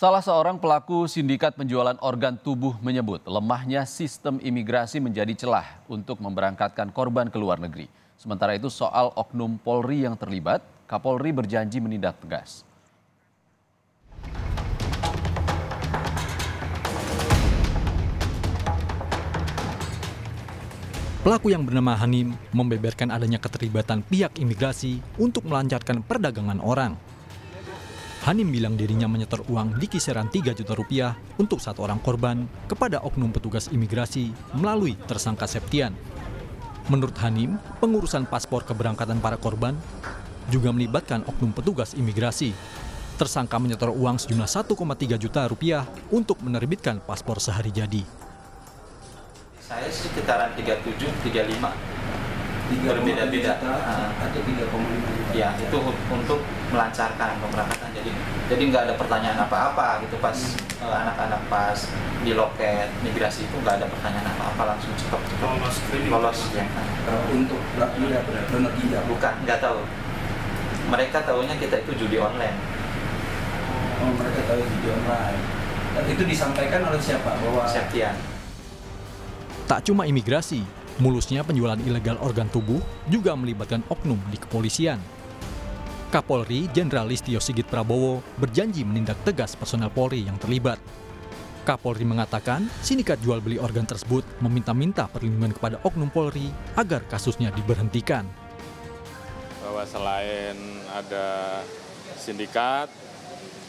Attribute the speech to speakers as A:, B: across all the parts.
A: Salah seorang pelaku sindikat penjualan organ tubuh menyebut lemahnya sistem imigrasi menjadi celah untuk memberangkatkan korban ke luar negeri. Sementara itu soal oknum Polri yang terlibat, Kapolri berjanji menindak tegas.
B: Pelaku yang bernama Hanim membeberkan adanya keterlibatan pihak imigrasi untuk melancarkan perdagangan orang. Hanim bilang dirinya menyetor uang di kisaran 3 juta rupiah untuk satu orang korban kepada oknum petugas imigrasi melalui tersangka Septian. Menurut Hanim, pengurusan paspor keberangkatan para korban juga melibatkan oknum petugas imigrasi. Tersangka menyetor uang sejumlah 1,3 juta rupiah untuk menerbitkan paspor sehari jadi.
C: Saya sekitaran 37, 35. Berbeda-beda.
D: Ada 3,5.
C: Ya, itu untuk melancarkan pemberangkatan. Jadi nggak ada pertanyaan apa-apa gitu pas anak-anak pas di loket migrasi itu nggak ada pertanyaan apa-apa, langsung cepat lolos ya.
D: Untuk donor ginjal
C: Bukan, nggak tahu. Mereka tahunya kita itu judi online.
D: Oh, mereka tahu judi online. Dan itu disampaikan oleh siapa? Bahwa
C: Septian.
B: Tak cuma imigrasi, mulusnya penjualan ilegal organ tubuh juga melibatkan oknum di kepolisian. Kapolri Jenderal Listio Sigit Prabowo berjanji menindak tegas personel Polri yang terlibat. Kapolri mengatakan sindikat jual beli organ tersebut meminta-minta perlindungan kepada oknum Polri agar kasusnya diberhentikan.
E: Bahwa selain ada sindikat,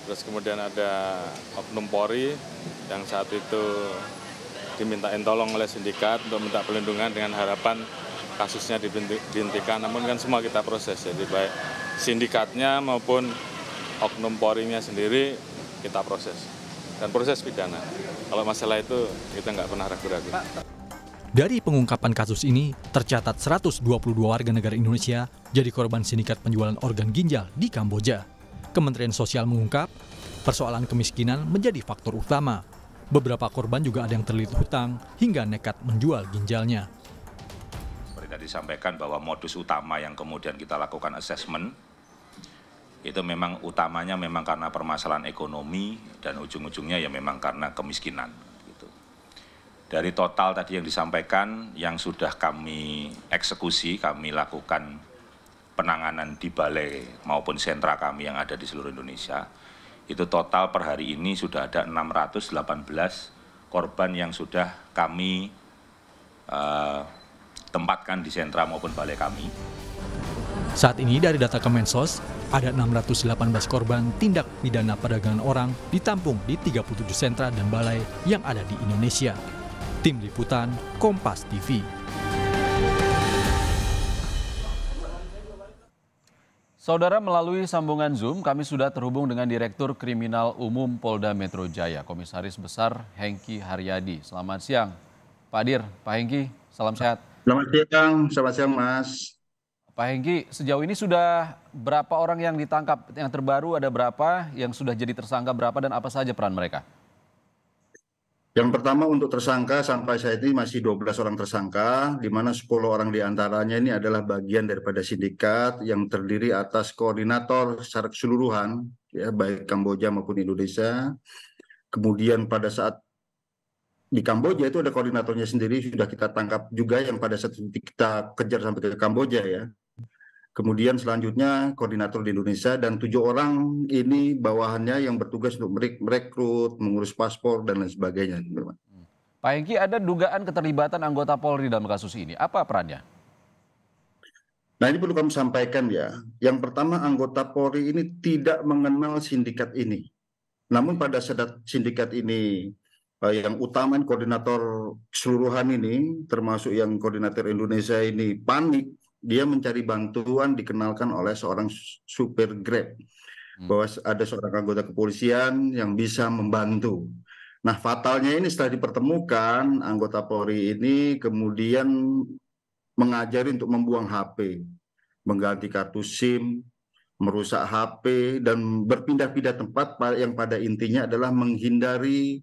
E: terus kemudian ada oknum Polri yang saat itu dimintain tolong oleh sindikat untuk minta perlindungan dengan harapan kasusnya dihentikan. Namun kan semua kita proses, jadi baik sindikatnya maupun oknum Polri-nya sendiri kita proses. Dan proses pidana. Kalau masalah itu kita nggak pernah ragu-ragu.
B: Dari pengungkapan kasus ini, tercatat 122 warga negara Indonesia jadi korban sindikat penjualan organ ginjal di Kamboja. Kementerian Sosial mengungkap, persoalan kemiskinan menjadi faktor utama. Beberapa korban juga ada yang terlilit hutang hingga nekat menjual ginjalnya.
F: Seperti tadi disampaikan bahwa modus utama yang kemudian kita lakukan assessment, itu memang utamanya memang karena permasalahan ekonomi dan ujung-ujungnya ya memang karena kemiskinan. Gitu. Dari total tadi yang disampaikan, yang sudah kami eksekusi, kami lakukan penanganan di balai maupun sentra kami yang ada di seluruh Indonesia, itu total per hari ini sudah ada 618 korban yang sudah kami tempatkan di sentra maupun balai kami.
B: Saat ini dari data Kemensos, ada 618 korban tindak pidana perdagangan orang ditampung di 37 sentra dan balai yang ada di Indonesia. Tim Liputan, Kompas TV.
A: Saudara, melalui sambungan Zoom, kami sudah terhubung dengan Direktur Kriminal Umum Polda Metro Jaya, Komisaris Besar Hengki Haryadi. Selamat siang, Pak Dir. Pak Hengki, salam sehat.
G: Selamat siang Mas.
A: Pak Hengki, sejauh ini sudah berapa orang yang ditangkap? Yang terbaru ada berapa? Yang sudah jadi tersangka berapa dan apa saja peran mereka?
G: Yang pertama untuk tersangka sampai saat ini masih 12 orang tersangka, di mana 10 orang diantaranya ini adalah bagian daripada sindikat yang terdiri atas koordinator secara keseluruhan, ya, baik Kamboja maupun Indonesia. Kemudian pada saat di Kamboja itu ada koordinatornya sendiri, sudah kita tangkap juga yang pada saat itu kita kejar sampai ke Kamboja ya. Kemudian selanjutnya koordinator di Indonesia dan 7 orang ini bawahannya yang bertugas untuk merekrut, mengurus paspor dan lain sebagainya.
A: Pak Hengki, ada dugaan keterlibatan anggota Polri dalam kasus ini. Apa perannya?
G: Nah ini perlu kami sampaikan ya. Yang pertama anggota Polri ini tidak mengenal sindikat ini. Namun pada saat sindikat ini yang utama koordinator keseluruhan ini termasuk yang koordinator Indonesia ini panik. Dia mencari bantuan dikenalkan oleh seorang supir Grab. Bahwa ada seorang anggota kepolisian yang bisa membantu. Nah fatalnya ini setelah dipertemukan, anggota Polri ini kemudian mengajari untuk membuang HP. Mengganti kartu SIM, merusak HP, dan berpindah-pindah tempat yang pada intinya adalah menghindari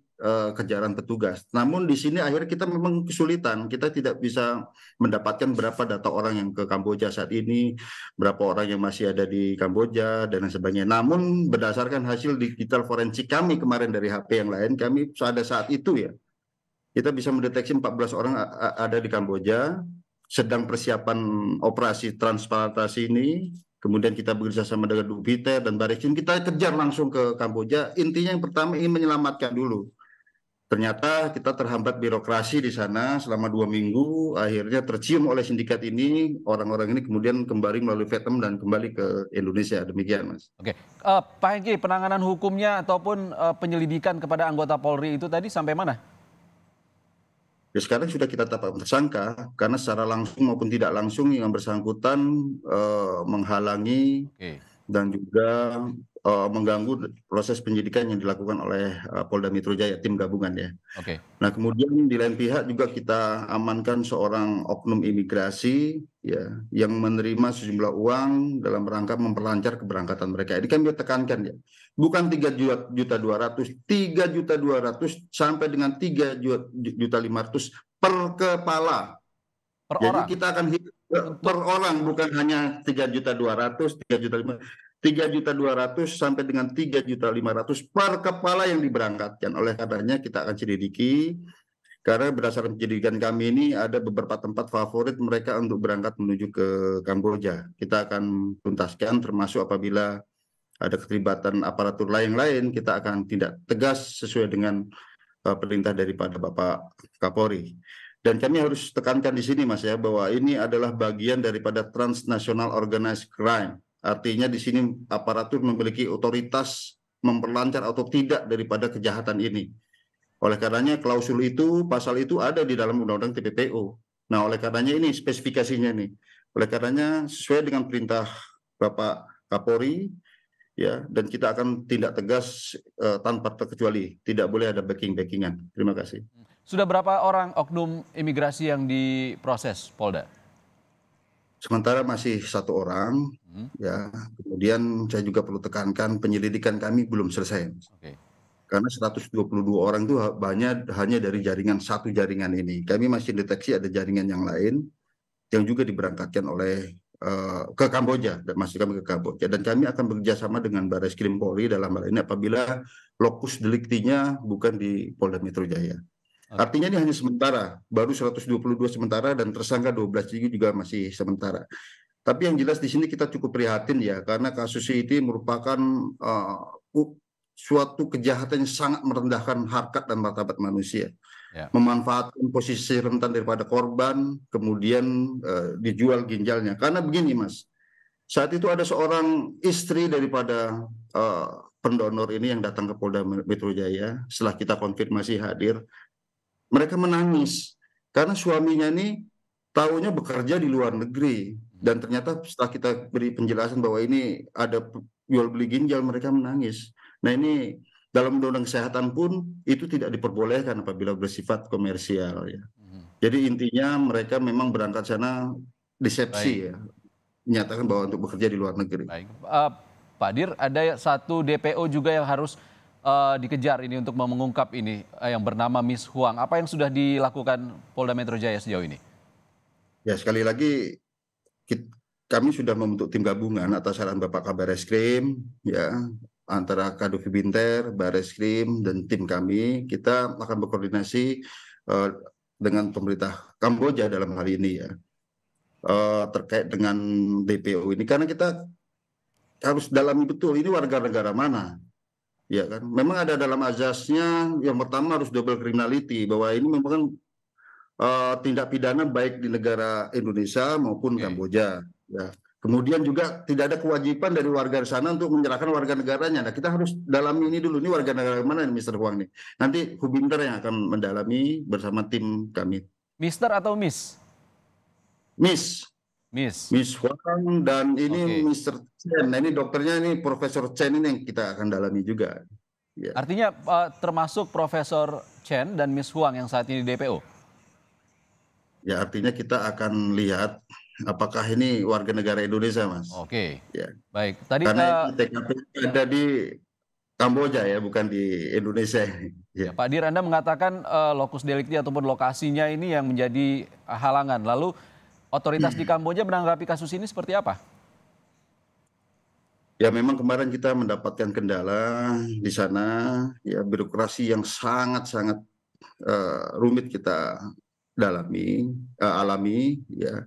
G: kejaran petugas. Namun di sini akhirnya kita memang kesulitan, kita tidak bisa mendapatkan berapa data orang yang ke Kamboja saat ini, berapa orang yang masih ada di Kamboja dan lain sebagainya. Namun berdasarkan hasil digital forensik kami kemarin dari HP yang lain, kami pada saat itu ya, kita bisa mendeteksi 14 orang ada di Kamboja, sedang persiapan operasi transplantasi ini. Kemudian kita bekerja sama dengan Dupiter dan Bareksin, kita kejar langsung ke Kamboja. Intinya yang pertama ingin menyelamatkan dulu. Ternyata kita terhambat birokrasi di sana selama 2 minggu, akhirnya tercium oleh sindikat ini, orang-orang ini kemudian kembali melalui Vietnam dan kembali ke Indonesia. Demikian, Mas.
A: Oke, Pak Hengki, penanganan hukumnya ataupun penyelidikan kepada anggota Polri itu tadi sampai mana?
G: Ya, sekarang sudah kita tetapkan tersangka karena secara langsung maupun tidak langsung yang bersangkutan menghalangi dan juga mengganggu proses penyidikan yang dilakukan oleh Polda Metro Jaya, tim gabungan ya.
A: Oke.
G: Nah, kemudian di lain pihak juga kita amankan seorang oknum imigrasi ya yang menerima sejumlah uang dalam rangka memperlancar keberangkatan mereka. Ini kami tekankan ya. Bukan 3.200.000, 3.200.000 sampai dengan 3.500.000 per kepala.
A: Per
G: Jadi
A: orang?
G: kita akan hitung per orang, bukan hanya 3.200.000, 3.200.000 sampai dengan 3.500.000 per kepala yang diberangkatkan. Oleh karenanya kita akan selidiki, karena berdasarkan penyelidikan kami ini ada beberapa tempat favorit mereka untuk berangkat menuju ke Kamboja. Kita akan tuntaskan, termasuk apabila ada keterlibatan aparatur lain, kita akan tindak tegas sesuai dengan perintah daripada Bapak Kapolri. Dan kami harus tekankan di sini, Mas ya, bahwa ini adalah bagian daripada transnational organized crime. Artinya di sini aparatur memiliki otoritas memperlancar atau tidak daripada kejahatan ini. Oleh karenanya klausul itu, pasal itu ada di dalam Undang-Undang TPPO. Nah, oleh karenanya ini spesifikasinya nih. Oleh karenanya sesuai dengan perintah Bapak Kapolri, ya, dan kita akan tindak tegas tanpa terkecuali. Tidak boleh ada backing-backingan. Terima kasih.
A: Sudah berapa orang oknum imigrasi yang diproses, Polda?
G: Sementara masih 1 orang, ya. Kemudian saya juga perlu tekankan penyelidikan kami belum selesai.
A: Oke.
G: Karena 122 orang itu banyak hanya dari jaringan satu jaringan ini. Kami masih deteksi ada jaringan yang lain yang juga diberangkatkan oleh ke Kamboja dan masih kami ke Kamboja, dan kami akan bekerjasama dengan Barreskrim Polri dalam hal ini apabila lokus deliktinya bukan di Polda Metro Jaya. Artinya ini hanya sementara, baru 122 sementara dan tersangka 12 juga masih sementara. Tapi yang jelas di sini kita cukup prihatin ya, karena kasus ini merupakan suatu kejahatan yang sangat merendahkan harkat dan martabat manusia. Ya. Memanfaatkan posisi rentan daripada korban, kemudian dijual ginjalnya. Karena begini, Mas, saat itu ada seorang istri daripada pendonor ini yang datang ke Polda Metro Jaya. Setelah kita konfirmasi hadir, mereka menangis karena suaminya ini tahunya bekerja di luar negeri, dan ternyata setelah kita beri penjelasan bahwa ini ada jual beli ginjal, mereka menangis. Nah, ini dalam undang-undang kesehatan pun itu tidak diperbolehkan apabila bersifat komersial ya. Jadi intinya mereka memang berangkat sana disepsi ya, menyatakan bahwa untuk bekerja di luar negeri.
A: Baik, Pak Dir, ada satu DPO juga yang harus dikejar ini untuk mengungkap ini yang bernama Miss Huang. Apa yang sudah dilakukan Polda Metro Jaya sejauh ini?
G: Ya, sekali lagi kami sudah membentuk tim gabungan atas saran Bapak Kabareskrim ya, antara Kaduf Binter, Barreskrim, dan tim kami. Kita akan berkoordinasi dengan pemerintah Kamboja dalam hal ini ya, terkait dengan DPO ini, karena kita harus dalami betul ini warga negara mana, ya kan? Memang ada dalam azasnya yang pertama harus double criminality, bahwa ini memang tindak pidana baik di negara Indonesia maupun Kamboja. Ya. Kemudian juga tidak ada kewajiban dari warga di sana untuk menyerahkan warga negaranya. Nah, kita harus dalami ini dulu. Ini warga negara mana nih, Mr. Huang nih? Nanti Hubinter yang akan mendalami bersama tim kami.
A: Mister atau Miss?
G: Miss. Miss Huang, dan ini Mr. Chen. Nah, ini dokternya ini Profesor Chen ini yang kita akan dalami juga. Ya.
A: Artinya termasuk Profesor Chen dan Miss Huang yang saat ini di DPO?
G: Ya, artinya kita akan lihat apakah ini warga negara Indonesia, Mas.
A: Oke.
G: Ya.
A: Baik. Tadi
G: karena TKP ada di Kamboja ya, bukan di Indonesia.
A: Ya, Pak Dir, Anda mengatakan lokus delikti ataupun lokasinya ini yang menjadi halangan. Lalu otoritas di Kamboja menanggapi kasus ini seperti apa?
G: Ya memang kemarin kita mendapatkan kendala di sana, ya birokrasi yang sangat-sangat rumit kita alami, ya.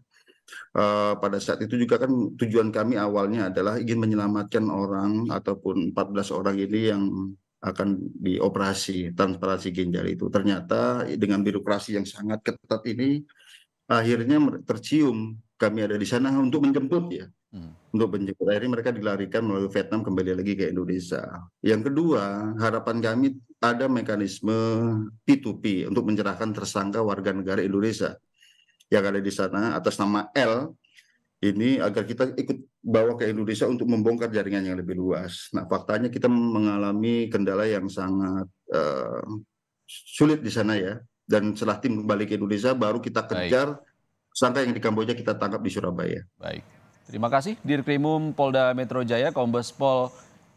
G: Pada saat itu juga kan tujuan kami awalnya adalah ingin menyelamatkan orang ataupun 14 orang ini yang akan dioperasi transplantasi ginjal itu. Ternyata dengan birokrasi yang sangat ketat ini akhirnya tercium kami ada di sana untuk menjemput ya. Untuk menjemput, akhirnya mereka dilarikan melalui Vietnam kembali lagi ke Indonesia. Yang kedua, harapan kami ada mekanisme P2P untuk menyerahkan tersangka warga negara Indonesia yang ada di sana atas nama L ini agar kita ikut bawa ke Indonesia untuk membongkar jaringan yang lebih luas. Nah, faktanya kita mengalami kendala yang sangat sulit di sana ya. Dan setelah tim kembali ke Indonesia, baru kita kejar tersangka yang di Kamboja kita tangkap di Surabaya.
A: Baik. Terima kasih Dirkrimum Polda Metro Jaya, Kombes Pol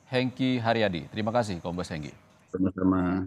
A: Hengki Haryadi. Terima kasih Kombes Hengki.
G: Sama-sama.